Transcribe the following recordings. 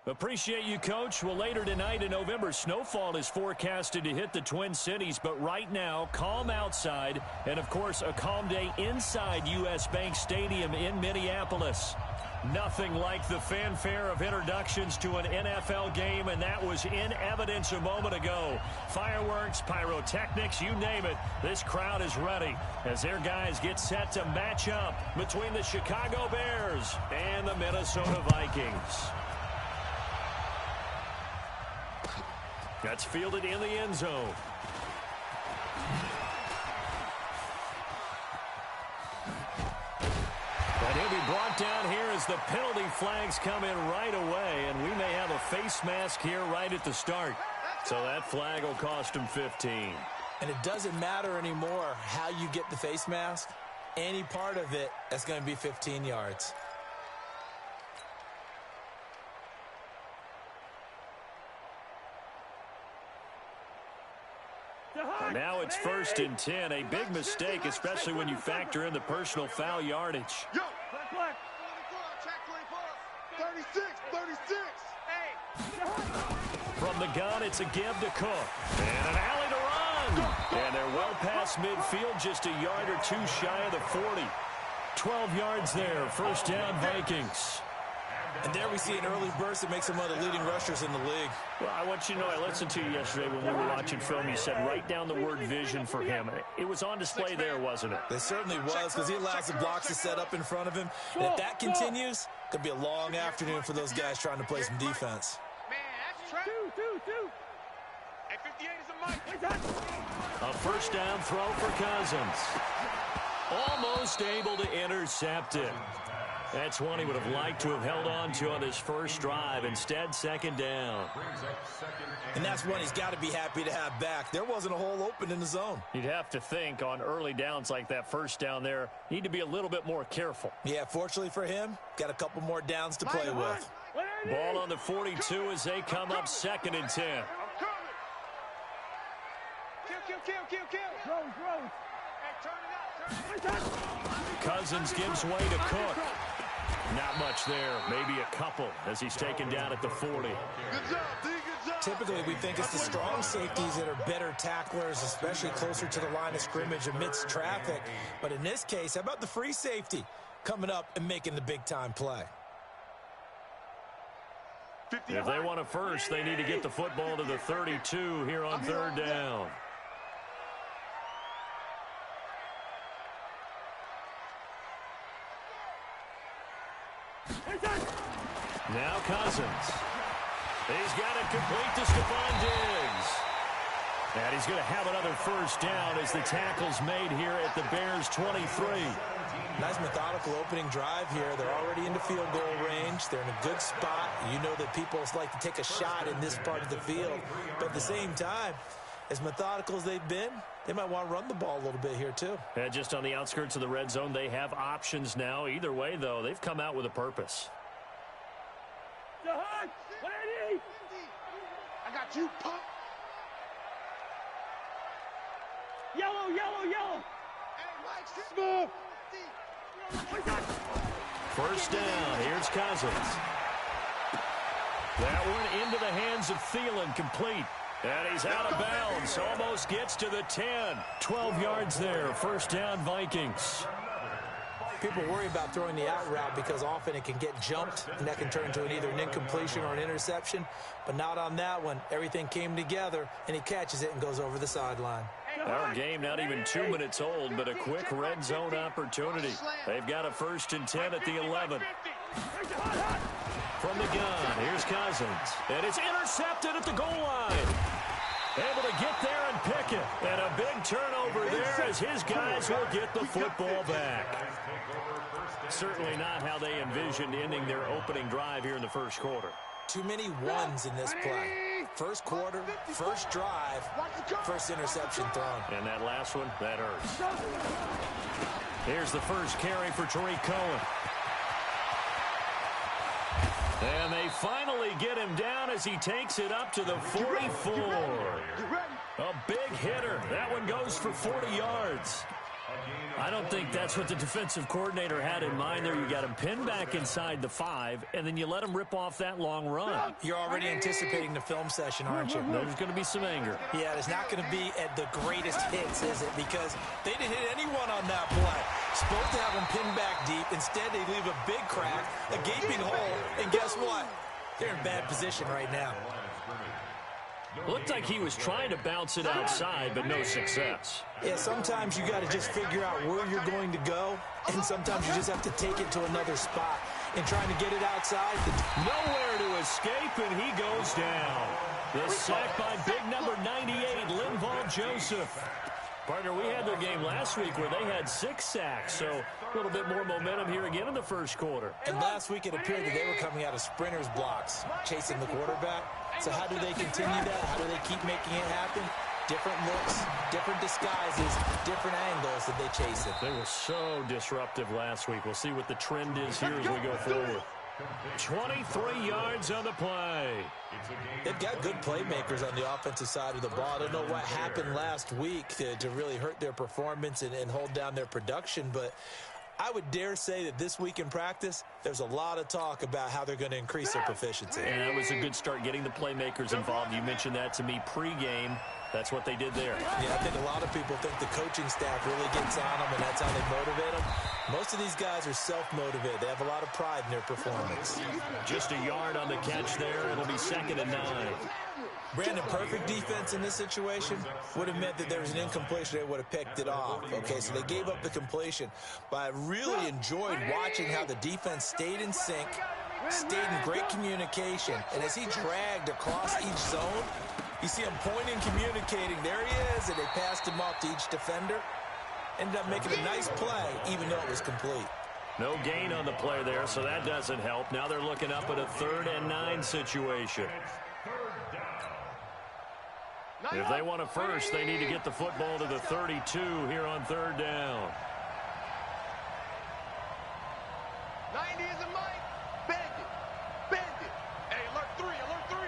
Appreciate you, Coach. Well, later tonight in November, snowfall is forecasted to hit the Twin Cities, but right now, calm outside, and of course, a calm day inside U.S. Bank Stadium in Minneapolis. Nothing like the fanfare of introductions to an NFL game, and that was in evidence a moment ago. Fireworks, pyrotechnics, you name it, this crowd is ready as their guys get set to match up between the Chicago Bears and the Minnesota Vikings. That's fielded in the end zone. And he'll be brought down here as the penalty flags come in right away, and we may have a face mask here right at the start. So that flag will cost him 15. And it doesn't matter anymore how you get the face mask. Any part of it, that's going to be 15 yards. Now it's 1st and 10. A big mistake, especially when you factor in the personal foul yardage. Yo, check 36. From the gun, it's a give to Cook. And an alley to run. And they're well past midfield, just a yard or two shy of the 40. 12 yards there, first down Vikings. And there we see an early burst that makes him one of the leading rushers in the league. Well, I want you to know, I listened to you yesterday when we were watching film. You said write down the word vision for him. It was on display there, wasn't it? It certainly was, because he allows the blocks to set up in front of him. And if that continues, it could be a long afternoon for those guys trying to play some defense. Man, that's trap. Two. Hey, 58 is a mic. A first down throw for Cousins. Almost able to intercept it. That's one he would have liked to have held on to on his first drive. Instead, second down. And that's one he's got to be happy to have back. There wasn't a hole open in the zone. You'd have to think on early downs like that first down there, need to be a little bit more careful. Yeah, fortunately for him, got a couple more downs to play with. Ball on the 42 as they come up 2nd and 10. Kill. Rose. Hey, turn it out. Cousins gives way to Cook. Not much there, maybe a couple as he's taken down at the 40. Good job, D. Good job. Typically, we think it's the strong safeties that are better tacklers, especially closer to the line of scrimmage amidst traffic. But in this case, how about the free safety coming up and making the big-time play? If they want a first, they need to get the football to the 32 here on 3rd down. Now Cousins. He's got it complete to Stephon Diggs. And he's going to have another first down as the tackle's made here at the Bears' 23. Nice methodical opening drive here. They're already into field goal range. They're in a good spot. You know that people like to take a shot in this part of the field. But at the same time, as methodical as they've been, they might want to run the ball a little bit here too. And just on the outskirts of the red zone, they have options now. Either way, though, they've come out with a purpose. I got you, punk. Yellow. Smooth. First down. Here's Cousins. That one into the hands of Thielen, complete. And he's out of bounds. Almost gets to the 10. 12 yards there. First down, Vikings. People worry about throwing the out route because often it can get jumped, and that can turn into either an incompletion or an interception. But not on that one. Everything came together, and he catches it and goes over the sideline. Our game not even 2 minutes old, but a quick red zone opportunity. They've got a 1st and 10 at the 11. From the gun, here's Cousins. And it's intercepted at the goal line. Able to get there and pick it. And a big turnover there as his guys will get the football back. Certainly not how they envisioned ending their opening drive here in the first quarter. Too many ones in this play. First quarter, first drive, first interception thrown. And that last one, that hurts. Here's the first carry for Tariq Cohen. And they finally get him down as he takes it up to the 44. A big hitter. That one goes for 40 yards. I don't think that's what the defensive coordinator had in mind there. You got him pinned back inside the 5, and then you let him rip off that long run. You're already anticipating the film session, aren't you? There's going to be some anger. Yeah, it's not going to be at the greatest hits, is it? Because they didn't hit anyone on that play. Supposed to have them pinned back deep. Instead, they leave a big crack, a gaping hole, and guess what? They're in bad position right now. Looked like he was trying to bounce it outside, but no success. Yeah, sometimes you got to just figure out where you're going to go, and sometimes you just have to take it to another spot. And trying to get it outside. Nowhere to escape, and he goes down. The sack by big number 98, Linval Joseph. Partner, we had their game last week where they had 6 sacks, so a little bit more momentum here again in the first quarter. And last week it appeared that they were coming out of sprinters blocks, chasing the quarterback. So how do they continue that? How do they keep making it happen? Different looks, different disguises, different angles that they chase it. They were so disruptive last week. We'll see what the trend is here as we go forward. 23 yards on the play. They've got good playmakers on the offensive side of the ball. I don't know what happened last week to really hurt their performance and hold down their production, but I would dare say that this week in practice, there's a lot of talk about how they're going to increase their proficiency. And that was a good start, getting the playmakers involved. You mentioned that to me pregame. That's what they did there. Yeah, I think a lot of people think the coaching staff really gets on them, and that's how they motivate them. Most of these guys are self-motivated. They have a lot of pride in their performance. Just a yard on the catch there. It'll be 2nd and 9. Brandon, perfect defense in this situation would have meant that there was an incompletion. They would have picked it off. Okay, so they gave up the completion. But I really enjoyed watching how the defense stayed in sync, stayed in great communication. And as he dragged across each zone, you see him pointing, communicating. There he is, and they passed him off to each defender. Ended up making a nice play, even though it was complete. No gain on the play there, so that doesn't help. Now they're looking up at a 3rd and 9 situation. If they want a first, they need to get the football to the 32 here on 3rd down. 90 is a mic. Bend it. Bend it. Hey, alert 3, alert 3.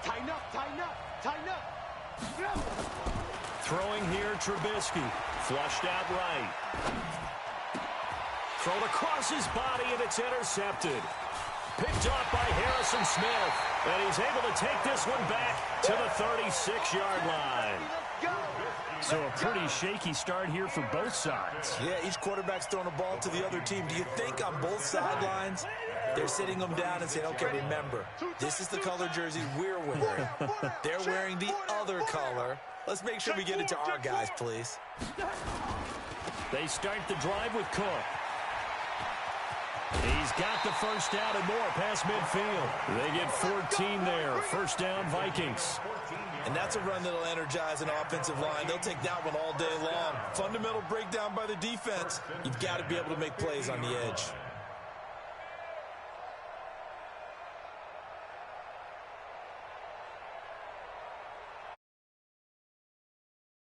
Tighten up, tighten up, tighten up. Throwing here, Trubisky. Flushed out right. Thrown across his body, and it's intercepted. Picked off by Harrison Smith. And he's able to take this one back to the 36-yard line. So a pretty shaky start here for both sides. Yeah, each quarterback's throwing a ball to the other team. Do you think on both sidelines they're sitting them down and saying, okay, remember, this is the color jersey we're wearing. They're wearing the other color. Let's make sure we get it to our guys, please. They start the drive with Cook. He's got the first down and more past midfield. They get 14 there. First down, Vikings. And that's a run that'll energize an offensive line. They'll take that one all day long. Fundamental breakdown by the defense. You've got to be able to make plays on the edge.